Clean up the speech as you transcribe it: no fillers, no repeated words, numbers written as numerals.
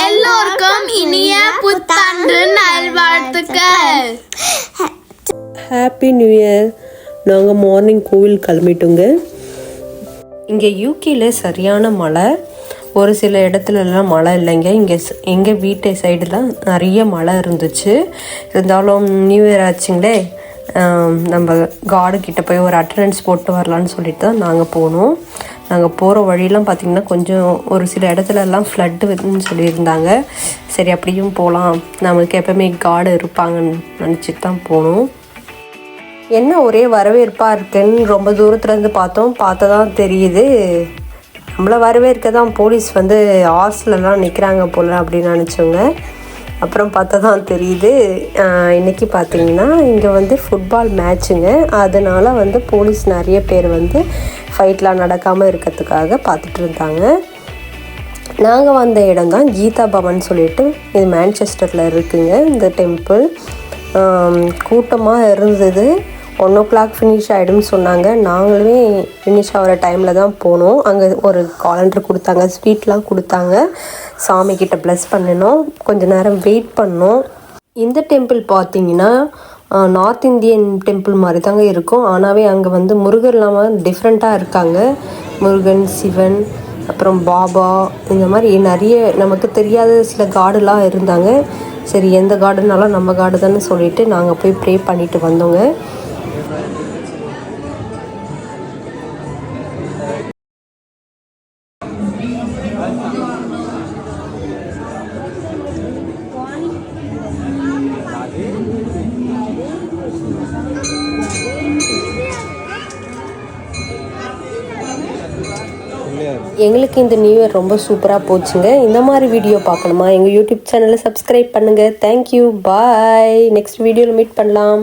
எல்லோருக்கும் இனிய புத்தாண்டு நல்வாழ்த்துக்கள். Happy new year. நாங்கள் மார்னிங் கோவில் கிளம்பிட்டோங்க. இங்கே யூகேல சரியான மழை. ஒரு சில இடத்துலலாம் மழை இல்லைங்க. எங்கள் வீட்டு சைடுலாம் நிறைய மழை இருந்துச்சு. இருந்தாலும் நியூ இயர் ஆச்சுங்களே, நம்ம காடு கிட்ட போய் ஒரு அட்டண்டன்ஸ் போட்டு வரலான்னு சொல்லிட்டு தான் நாங்கள் போனோம். நாங்கள் போகிற வழியெலாம் பார்த்திங்கன்னா கொஞ்சம் ஒரு சில இடத்துலலாம் ஃப்ளட்டுன்னு சொல்லியிருந்தாங்க. சரி அப்படியும் போகலாம், நம்மளுக்கு எப்போவுமே காடு இருப்பாங்கன்னு நினச்சிட்டு தான் போனோம். என்ன ஒரே வரவேற்பாக இருக்குன்னு ரொம்ப தூரத்துலேருந்து பார்த்தா தான் தெரியுது, நம்மளை வரவேற்க தான் போலீஸ் வந்து ஹாஸ்டலெலாம் நிற்கிறாங்க போல் அப்படின்னு நினச்சோங்க. அப்புறம் பார்த்தா தான் தெரியுது, இன்றைக்கி பார்த்திங்கன்னா இங்கே வந்து ஃபுட்பால் மேட்ச்சுங்க. அதனால் வந்து போலீஸ் நிறைய பேர் வந்து ஃபைட்லாம் நடக்காமல் இருக்கிறதுக்காக பார்த்துட்டு இருந்தாங்க. நாங்கள் வந்த இடம் தான் கீதா பவன் சொல்லிட்டு, இது மான்செஸ்டரில் இருக்குங்க. இந்த டெம்பிள் கூட்டமாக இருந்தது. 1 o'clock ஃபினிஷ் ஆகிடும்னு சொன்னாங்க. நாங்களுமே ஃபினிஷ் ஆகிற டைமில் தான் போனோம். அங்கே ஒரு காலண்டர் கொடுத்தாங்க, ஸ்வீட்லாம் கொடுத்தாங்க. சாமிக்கிட்ட ப்ளஸ் பண்ணினோம். கொஞ்சம் நேரம் வெயிட் பண்ணோம். இந்த டெம்பிள் பார்த்திங்கன்னா நார்த் இந்தியன் டெம்பிள் மாதிரி தாங்க இருக்கும். ஆனாவே அங்கே வந்து முருகர் இல்லாமல் டிஃப்ரெண்ட்டாக இருக்காங்க. முருகன், சிவன், அப்புறம் பாபா, இந்த மாதிரி நிறைய நமக்கு தெரியாத சில காடுலாம் இருந்தாங்க. சரி, எந்த காடுனாலும் நம்ம காடு தானே சொல்லிவிட்டு நாங்கள் போய் ப்ரே பண்ணிட்டு வந்தோங்க. எங்களுக்கு இந்த நியூ இயர் ரொம்ப சூப்பராக போச்சுங்க. இந்த மாதிரி வீடியோ பார்க்கணுமா, எங்கள் யூடியூப் சேனலை சப்ஸ்கிரைப் பண்ணுங்கள். தேங்க்யூ, பாய். நெக்ஸ்ட் வீடியோவில் மீட் பண்ணலாம்.